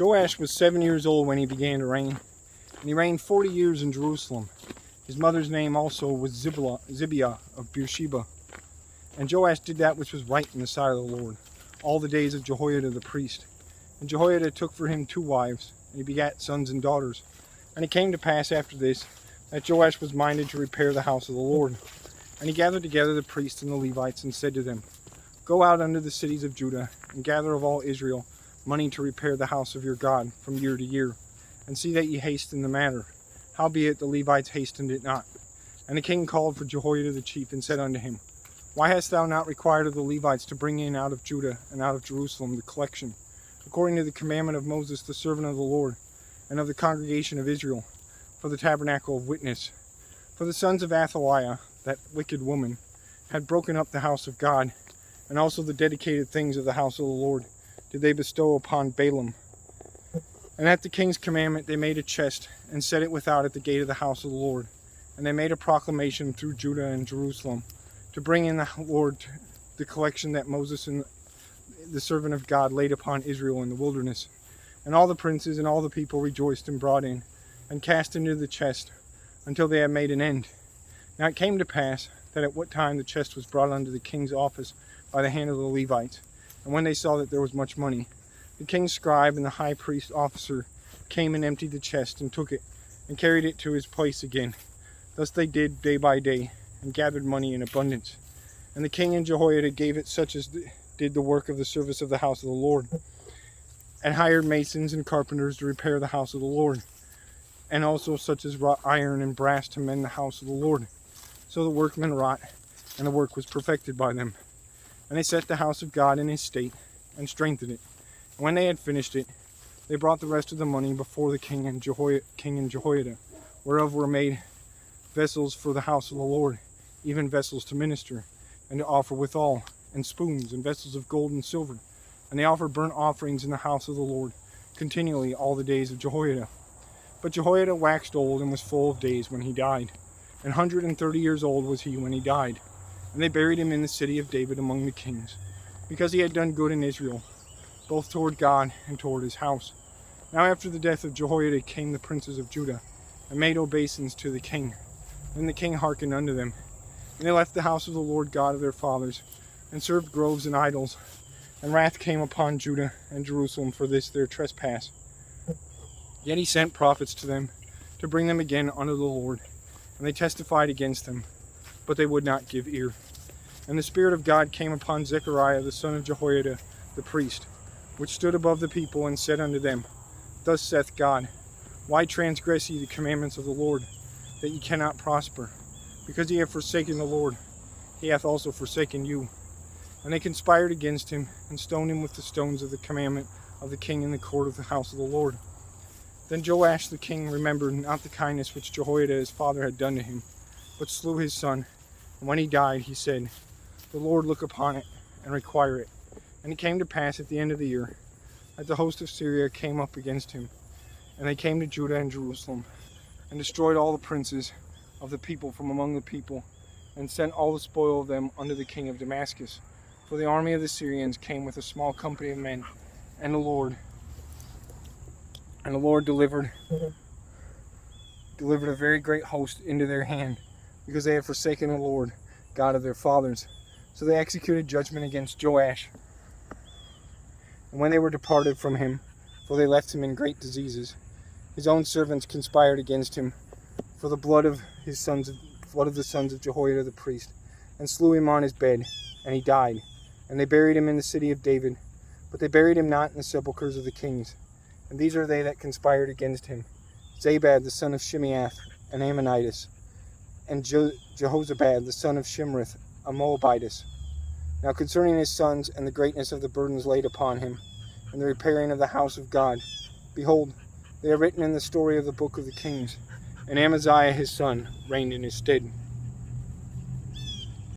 Joash was 7 years old when he began to reign, and he reigned 40 years in Jerusalem. His mother's name also was Zibiah of Beersheba. And Joash did that which was right in the sight of the Lord, all the days of Jehoiada the priest. And Jehoiada took for him 2 wives, and he begat sons and daughters. And it came to pass after this, that Joash was minded to repair the house of the Lord. And he gathered together the priests and the Levites, and said to them, Go out unto the cities of Judah, and gather of all Israel money to repair the house of your God from year to year, and see that ye hasten the matter. Howbeit the Levites hastened it not. And the king called for Jehoiada the chief, and said unto him, Why hast thou not required of the Levites to bring in out of Judah and out of Jerusalem the collection, according to the commandment of Moses the servant of the Lord, and of the congregation of Israel, for the tabernacle of witness? For the sons of Athaliah, that wicked woman, had broken up the house of God, and also the dedicated things of the house of the Lord did they bestow upon Balaam. And at the king's commandment they made a chest, and set it without at the gate of the house of the Lord. And they made a proclamation through Judah and Jerusalem, to bring in the Lord the collection that Moses and the servant of God laid upon Israel in the wilderness. And all the princes and all the people rejoiced and brought in, and cast into the chest, until they had made an end. Now it came to pass, that at what time the chest was brought unto the king's office by the hand of the Levites, and when they saw that there was much money, the king's scribe and the high priest officer came and emptied the chest, and took it, and carried it to his place again. Thus they did day by day, and gathered money in abundance. And the king and Jehoiada gave it such as did the work of the service of the house of the Lord, and hired masons and carpenters to repair the house of the Lord, and also such as wrought iron and brass to mend the house of the Lord. So the workmen wrought, and the work was perfected by them. And they set the house of God in his state, and strengthened it. And when they had finished it, they brought the rest of the money before the king and Jehoiada, whereof were made vessels for the house of the Lord, even vessels to minister, and to offer withal, and spoons, and vessels of gold and silver. And they offered burnt offerings in the house of the Lord continually all the days of Jehoiada. But Jehoiada waxed old, and was full of days when he died. 130 years old was he when he died. And they buried him in the city of David among the kings, because he had done good in Israel, both toward God and toward his house. Now after the death of Jehoiada came the princes of Judah, and made obeisance to the king. Then the king hearkened unto them. And they left the house of the Lord God of their fathers, and served groves and idols. And wrath came upon Judah and Jerusalem for this their trespass. Yet he sent prophets to them, to bring them again unto the Lord. And they testified against them, but they would not give ear. And the Spirit of God came upon Zechariah the son of Jehoiada the priest, which stood above the people, and said unto them, Thus saith God, Why transgress ye the commandments of the Lord, that ye cannot prosper? Because ye have forsaken the Lord, he hath also forsaken you. And they conspired against him, and stoned him with the stones of the commandment of the king in the court of the house of the Lord. Then Joash the king remembered not the kindness which Jehoiada his father had done to him, but slew his son. And when he died, he said, The Lord look upon it, and require it. And it came to pass at the end of the year, that the host of Syria came up against him. And they came to Judah and Jerusalem, and destroyed all the princes of the people from among the people, and sent all the spoil of them unto the king of Damascus. For the army of the Syrians came with a small company of men, and the Lord delivered a very great host into their hand, because they had forsaken the Lord, God of their fathers. So they executed judgment against Joash. And when they were departed from him, for they left him in great diseases, his own servants conspired against him for the blood of the sons of Jehoiada the priest, and slew him on his bed, and he died. And they buried him in the city of David, but they buried him not in the sepulchres of the kings. And these are they that conspired against him: Zabad the son of Shimeath, an Ammonitess, and Jehozabad the son of Shimrith, a Moabitess. Now concerning his sons, and the greatness of the burdens laid upon him, and the repairing of the house of God, behold, they are written in the story of the book of the kings, and Amaziah his son reigned in his stead.